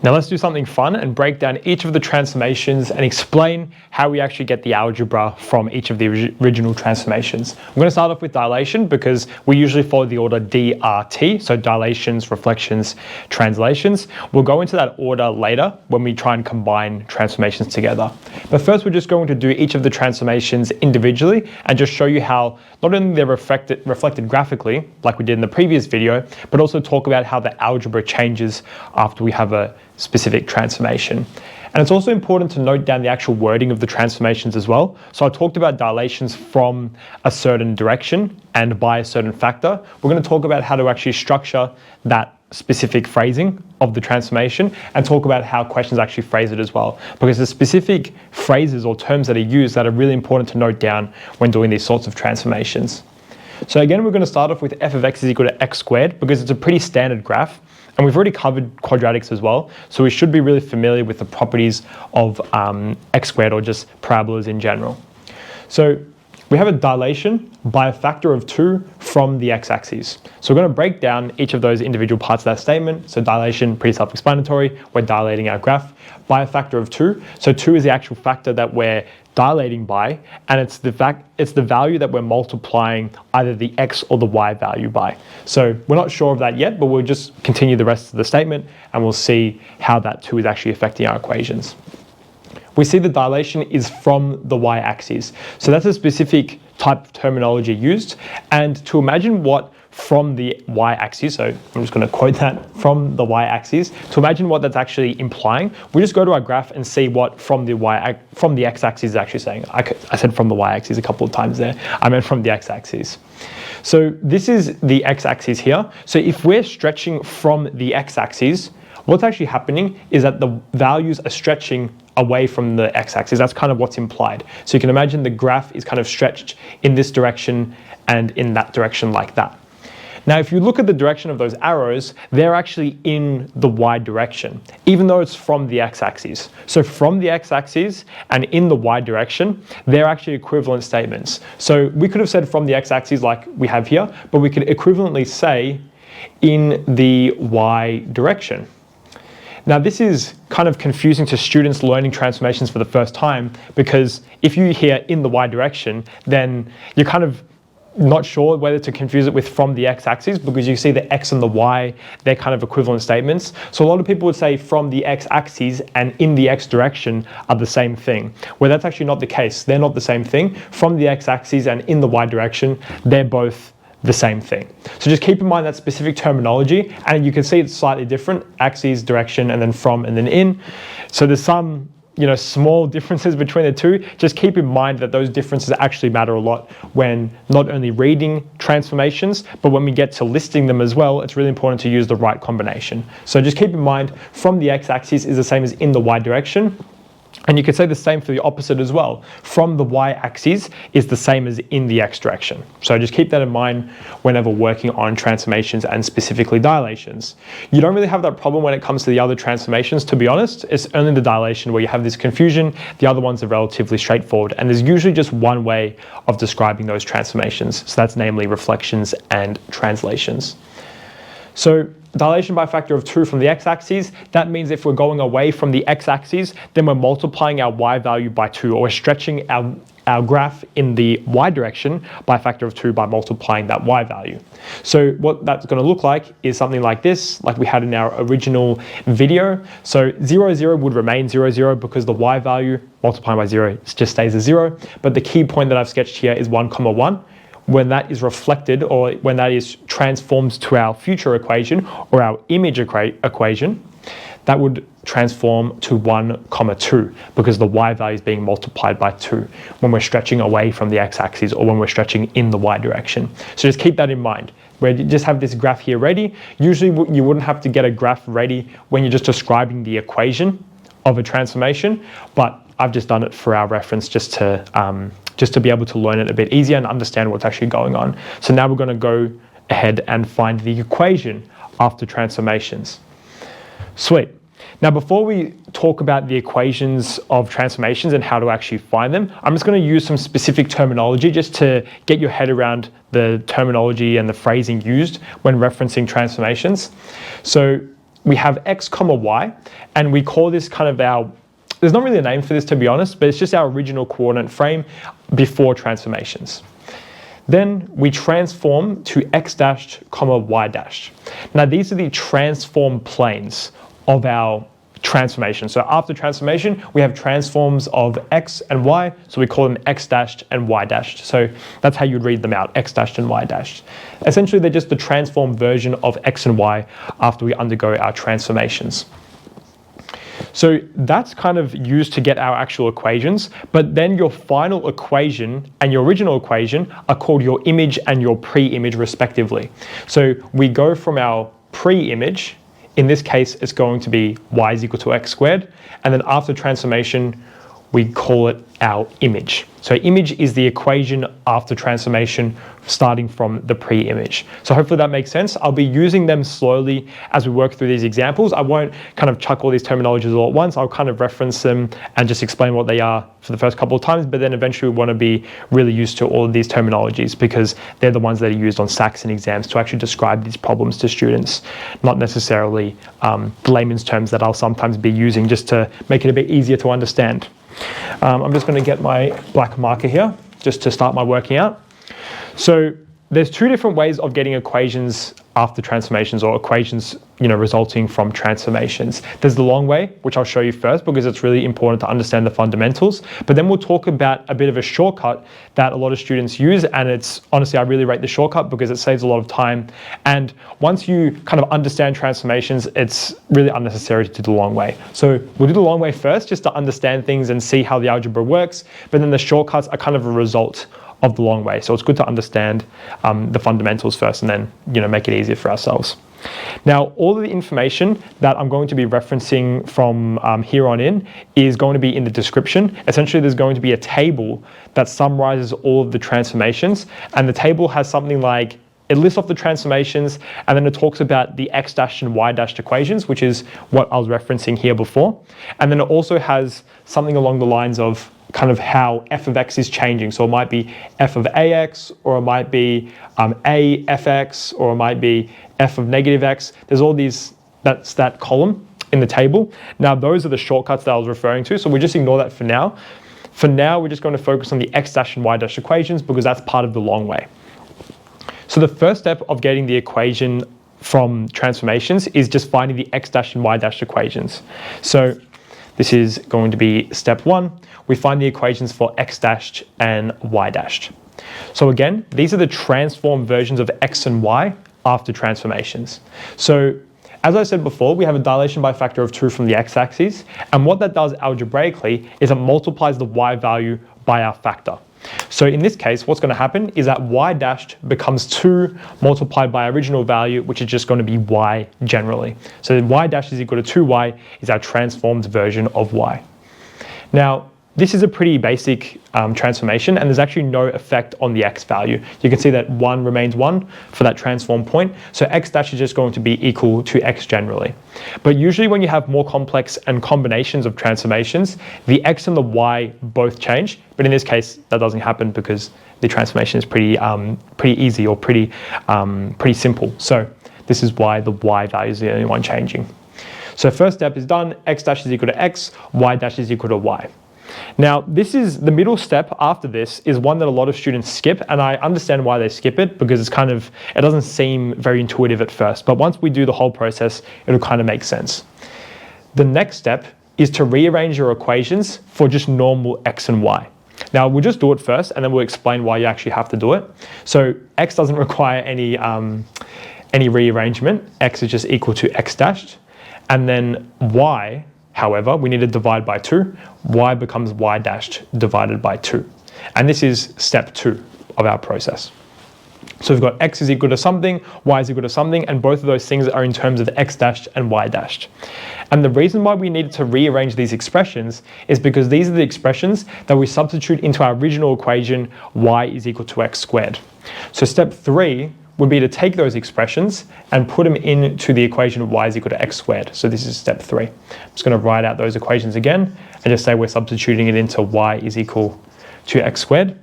Now let's do something fun and break down each of the transformations and explain how we actually get the algebra from each of the original transformations. I'm going to start off with dilation because we usually follow the order DRT, so dilations, reflections, translations. We'll go into that order later when we try and combine transformations together. But first we're just going to do each of the transformations individually and just show you how not only they're reflected graphically, like we did in the previous video, but also talk about how the algebra changes after we have a specific transformation. And it's also important to note down the actual wording of the transformations as well. So I talked about dilations from a certain direction and by a certain factor. We're going to talk about how to actually structure that specific phrasing of the transformation and talk about how questions actually phrase it as well, because there's specific phrases or terms that are used that are really important to note down when doing these sorts of transformations. So again, we're going to start off with f of x is equal to x squared because it's a pretty standard graph. And we've already covered quadratics as well, so we should be really familiar with the properties of x squared or just parabolas in general. So we have a dilation by a factor of 2 from the x-axis. So we're going to break down each of those individual parts of that statement. So dilation, pretty self-explanatory. We're dilating our graph by a factor of 2. So 2 is the actual factor that we're dilating by, and it's the value that we're multiplying either the x or the y value by. So we're not sure of that yet, but we'll just continue the rest of the statement and we'll see how that 2 is actually affecting our equations. We see the dilation is from the y-axis. So that's a specific type of terminology used. And to imagine what from the y-axis, so I'm just going to quote that, from the y-axis, to imagine what that's actually implying, we just go to our graph and see what from the x-axis is actually saying. I said from the y-axis a couple of times there. I meant from the x-axis. So this is the x-axis here. So if we're stretching from the x-axis, what's actually happening is that the values are stretching away from the x-axis. That's kind of what's implied. So you can imagine the graph is kind of stretched in this direction and in that direction like that. Now, if you look at the direction of those arrows, they're actually in the y direction, even though it's from the x-axis. So from the x-axis and in the y direction, they're actually equivalent statements. So we could have said from the x-axis like we have here, but we could equivalently say in the y direction. Now, this is kind of confusing to students learning transformations for the first time, because if you hear in the y direction, then you're kind of not sure whether to confuse it with from the x-axis, because you see the x and the y, they're kind of equivalent statements. So a lot of people would say from the x-axis and in the x direction are the same thing, where that's actually not the case. They're not the same thing. From the x-axis and in the y direction, they're both the same thing. So just keep in mind that specific terminology, and you can see it's slightly different: axis, direction, and then from, and then in. So there's some small differences between the two. Just keep in mind that those differences actually matter a lot when not only reading transformations, but when we get to listing them as well, it's really important to use the right combination. So just keep in mind from the x-axis is the same as in the y direction. And you could say the same for the opposite as well. From the y-axis is the same as in the x direction. So just keep that in mind whenever working on transformations and specifically dilations. You don't really have that problem when it comes to the other transformations, to be honest. It's only the dilation where you have this confusion. The other ones are relatively straightforward. And there's usually just one way of describing those transformations. So that's namely reflections and translations. So dilation by a factor of 2 from the x-axis, that means if we're going away from the x-axis, then we're multiplying our y value by 2, or we're stretching our graph in the y direction by a factor of 2 by multiplying that y value. So what that's going to look like is something like this, like we had in our original video. So 0, 0 would remain 0, 0 because the y value multiplying by 0 just stays as 0. But the key point that I've sketched here is 1, 1. When that is reflected, or when that is transformed to our future equation or our image equation, that would transform to 1, 2, because the y value is being multiplied by 2 when we're stretching away from the x-axis or when we're stretching in the y direction. So just keep that in mind. Where you just have this graph here ready. Usually you wouldn't have to get a graph ready when you're just describing the equation of a transformation, but I've just done it for our reference just to be able to learn it a bit easier and understand what's actually going on. So now we're going to go ahead and find the equation after transformations. Sweet. Now, before we talk about the equations of transformations and how to actually find them, I'm just going to use some specific terminology just to get your head around the terminology and the phrasing used when referencing transformations. So we have x comma y, and we call this kind of our, there's not really a name for this to be honest, but it's just our original coordinate frame before transformations. Then we transform to x dashed comma y dashed. Now these are the transform planes of our transformation. So after transformation, we have transforms of x and y, so we call them x dashed and y dashed. So that's how you'd read them out, x dashed and y dashed. Essentially, they're just the transform version of x and y after we undergo our transformations. So that's kind of used to get our actual equations, but then your final equation and your original equation are called your image and your pre-image respectively. So we go from our pre-image, in this case it's going to be y is equal to x squared, and then after transformation we call it our image. So image is the equation after transformation starting from the pre-image. So hopefully that makes sense. I'll be using them slowly as we work through these examples. I won't kind of chuck all these terminologies all at once. I'll kind of reference them and just explain what they are for the first couple of times, but then eventually we want to be really used to all of these terminologies because they're the ones that are used on SACs and exams to actually describe these problems to students, not necessarily layman's terms that I'll sometimes be using just to make it a bit easier to understand. I'm just going to get my black marker here just to start my working out. So there's two different ways of getting equations after transformations, or equations, resulting from transformations. There's the long way, which I'll show you first because it's really important to understand the fundamentals. But then we'll talk about a bit of a shortcut that a lot of students use, and it's honestly, I really rate the shortcut because it saves a lot of time. And once you kind of understand transformations, it's really unnecessary to do the long way. So we'll do the long way first just to understand things and see how the algebra works. But then the shortcuts are kind of a result of the long way. So it's good to understand the fundamentals first and then make it easier for ourselves. Now, all of the information that I'm going to be referencing from here on in is going to be in the description. Essentially, there's going to be a table that summarizes all of the transformations, and the table has something like, it lists off the transformations, and then it talks about the x dashed and y dashed equations, which is what I was referencing here before. And then it also has something along the lines of kind of how f of x is changing. So it might be f of ax, or it might be a fx, or it might be f of negative x. There's all these, that's that column in the table. Now those are the shortcuts that I was referring to, so we just ignore that for now. For now, we're just going to focus on the x dash and y dash equations because that's part of the long way. So the first step of getting the equation from transformations is just finding the x dash and y dash equations. So this is going to be step one. We find the equations for x dashed and y dashed. So again, these are the transformed versions of x and y after transformations. So as I said before, we have a dilation by a factor of 2 from the x-axis, and what that does algebraically is it multiplies the y value by our factor. So in this case, what's going to happen is that y dashed becomes 2 multiplied by original value, which is just going to be y generally. So y dashed is equal to 2y is our transformed version of y. Now, this is a pretty basic transformation, and there's actually no effect on the x value. You can see that 1 remains 1 for that transform point, so x dash is just going to be equal to x generally. But usually when you have more complex and combinations of transformations, the x and the y both change, but in this case that doesn't happen because the transformation is pretty easy or pretty simple. So this is why the y value is the only one changing. So first step is done, x dash is equal to x, y dash is equal to y. Now, this is the middle step after this is one that a lot of students skip, and I understand why they skip it because it doesn't seem very intuitive at first, but once we do the whole process, it'll kind of make sense. The next step is to rearrange your equations for just normal x and y. Now, we'll just do it first, and then we'll explain why you actually have to do it. So x doesn't require any rearrangement. X is just equal to x dashed, and then y, however, we need to divide by 2. Y becomes y dashed divided by 2. And this is step 2 of our process. So we've got x is equal to something, y is equal to something, and both of those things are in terms of x dashed and y dashed. And the reason why we needed to rearrange these expressions is because these are the expressions that we substitute into our original equation, y is equal to x squared. So step 3 would be to take those expressions and put them into the equation of y is equal to x squared. So this is step 3. I'm just going to write out those equations again and just say we're substituting it into y is equal to x squared.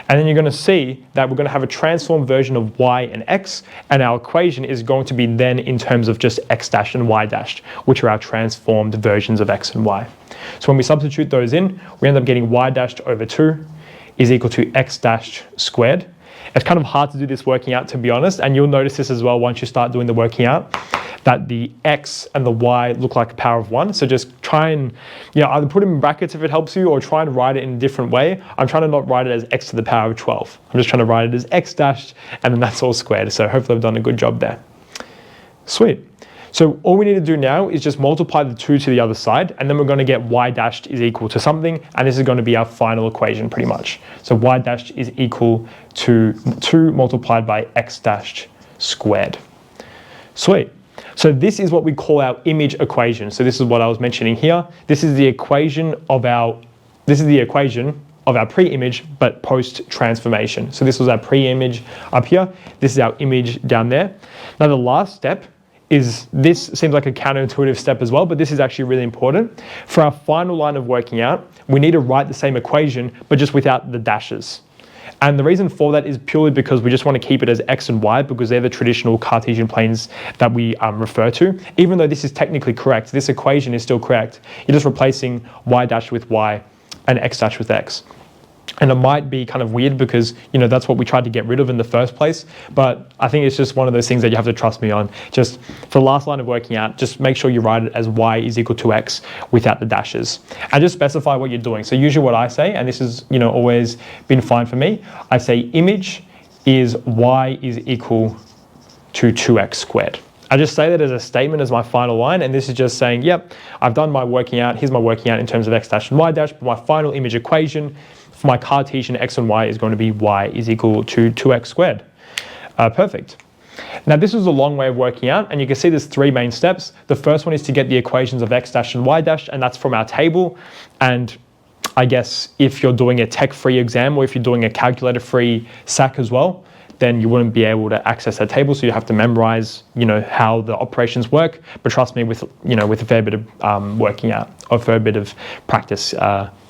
And then you're going to see that we're going to have a transformed version of y and x, and our equation is going to be then in terms of just x dash and y dash, which are our transformed versions of x and y. So when we substitute those in, we end up getting y dashed over 2 is equal to x dashed squared. It's kind of hard to do this working out, to be honest, and you'll notice this as well once you start doing the working out, that the x and the y look like a power of 1. So just try and, either put them in brackets if it helps you, or try and write it in a different way. I'm trying to not write it as x to the power of 12. I'm just trying to write it as x dashed, and then that's all squared. So hopefully I've done a good job there. Sweet. So all we need to do now is just multiply the 2 to the other side, and then we're going to get y dashed is equal to something, and this is going to be our final equation pretty much. So y dashed is equal to 2 multiplied by x dashed squared. Sweet. So this is what we call our image equation. So this is what I was mentioning here. This is the equation of our pre-image, but post-transformation. So this was our pre-image up here. This is our image down there. Now the last step is, this seems like a counterintuitive step as well, but this is actually really important. For our final line of working out, we need to write the same equation, but just without the dashes. And the reason for that is purely because we just want to keep it as x and y, because they're the traditional Cartesian planes that we refer to. Even though this is technically correct, this equation is still correct. You're just replacing y dash with y and x dash with x. And it might be kind of weird because, that's what we tried to get rid of in the first place. But I think it's just one of those things that you have to trust me on. Just for the last line of working out, just make sure you write it as y is equal to x without the dashes. And just specify what you're doing. So usually what I say, and this has always been fine for me, I say image is y is equal to 2x squared. I just say that as a statement as my final line, and this is just saying, yep, I've done my working out. Here's my working out in terms of x dash and y dash, but my final image equation for my Cartesian x and y is going to be y is equal to 2x squared. Perfect. Now this is a long way of working out, and you can see there's 3 main steps. The first one is to get the equations of x dash and y dash, and that's from our table. And I guess if you're doing a tech-free exam, or if you're doing a calculator-free SAC as well, then you wouldn't be able to access that table, so you have to memorize, how the operations work. But trust me, with a fair bit of working out, or a fair bit of practice,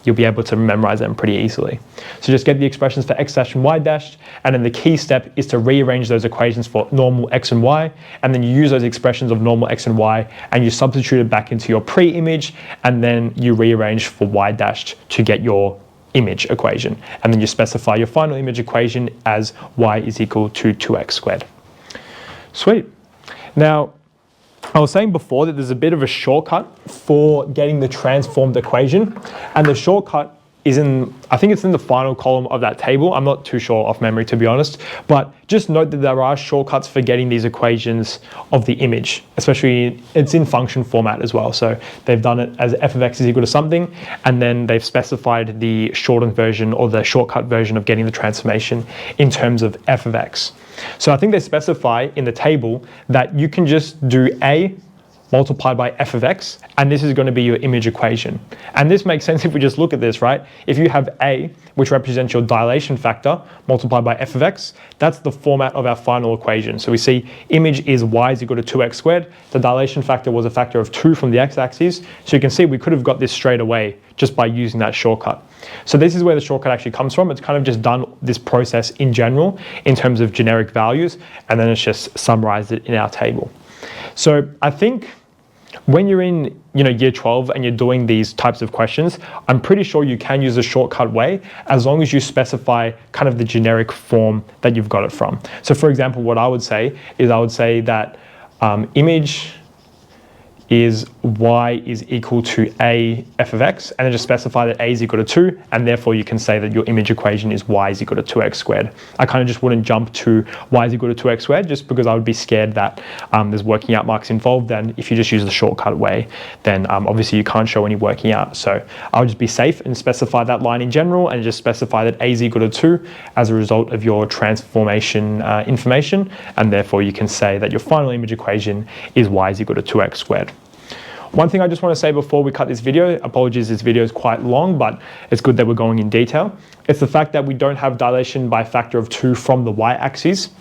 you'll be able to memorize them pretty easily. So just get the expressions for x dash and y dash, and then the key step is to rearrange those equations for normal x and y, and then you use those expressions of normal x and y, and you substitute it back into your pre-image, and then you rearrange for y dashed to get your image equation, and then you specify your final image equation as y is equal to 2x squared. Sweet. Now, I was saying before that there's a bit of a shortcut for getting the transformed equation, and the shortcut is I think it's in the final column of that table. I'm not too sure off memory, to be honest, but just note that there are shortcuts for getting these equations of the image, especially it's in function format as well. So they've done it as f of x is equal to something, and then they've specified the shortened version or the shortcut version of getting the transformation in terms of f of x. So I think they specify in the table that you can just do a multiplied by f of x, and this is going to be your image equation. And this makes sense if we just look at this, right? If you have a, which represents your dilation factor, multiplied by f of x, that's the format of our final equation. So we see image is y is equal to 2x squared. The dilation factor was a factor of 2 from the x-axis. So you can see we could have got this straight away just by using that shortcut. So this is where the shortcut actually comes from. It's kind of just done this process in general in terms of generic values, and then it's just summarized it in our table. So I think when you're in year 12 and you're doing these types of questions, I'm pretty sure you can use a shortcut way as long as you specify kind of the generic form that you've got it from. So for example, what I would say is I would say that image is y is equal to a f of x, and then just specify that a is equal to 2, and therefore you can say that your image equation is y is equal to 2x squared. I kind of just wouldn't jump to y is equal to 2x squared just because I would be scared that there's working out marks involved. Then if you just use the shortcut way, then obviously you can't show any working out. So I would just be safe and specify that line in general, and just specify that a is equal to 2 as a result of your transformation information, and therefore you can say that your final image equation is y is equal to 2x squared. One thing I just want to say before we cut this video, apologies, this video is quite long, but it's good that we're going in detail. It's the fact that we don't have dilation by a factor of 2 from the y-axis.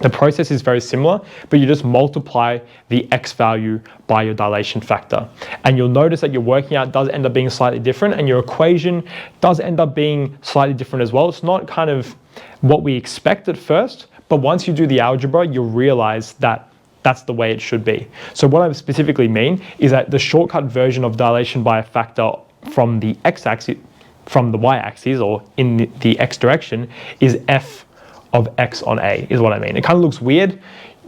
The process is very similar, but you just multiply the x value by your dilation factor. And you'll notice that your working out does end up being slightly different, and your equation does end up being slightly different as well. It's not kind of what we expect at first, but once you do the algebra, you'll realize that that's the way it should be. So what I specifically mean is that the shortcut version of dilation by a factor from the x-axis, from the y-axis, or in the x direction, is f of x on a, is what I mean. It kind of looks weird.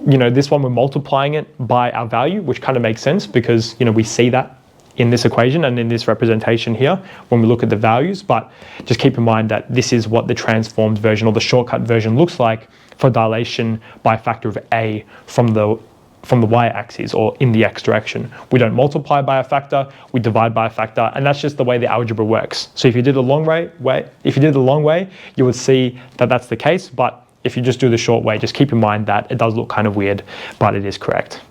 This one we're multiplying it by our value, which kind of makes sense because, we see that in this equation and in this representation here when we look at the values. But just keep in mind that this is what the transformed version or the shortcut version looks like for dilation by a factor of a from the y-axis or in the x direction. We don't multiply by a factor, we divide by a factor, and that's just the way the algebra works. So if you did the long way, you would see that that's the case. But if you just do the short way, just keep in mind that it does look kind of weird, but it is correct.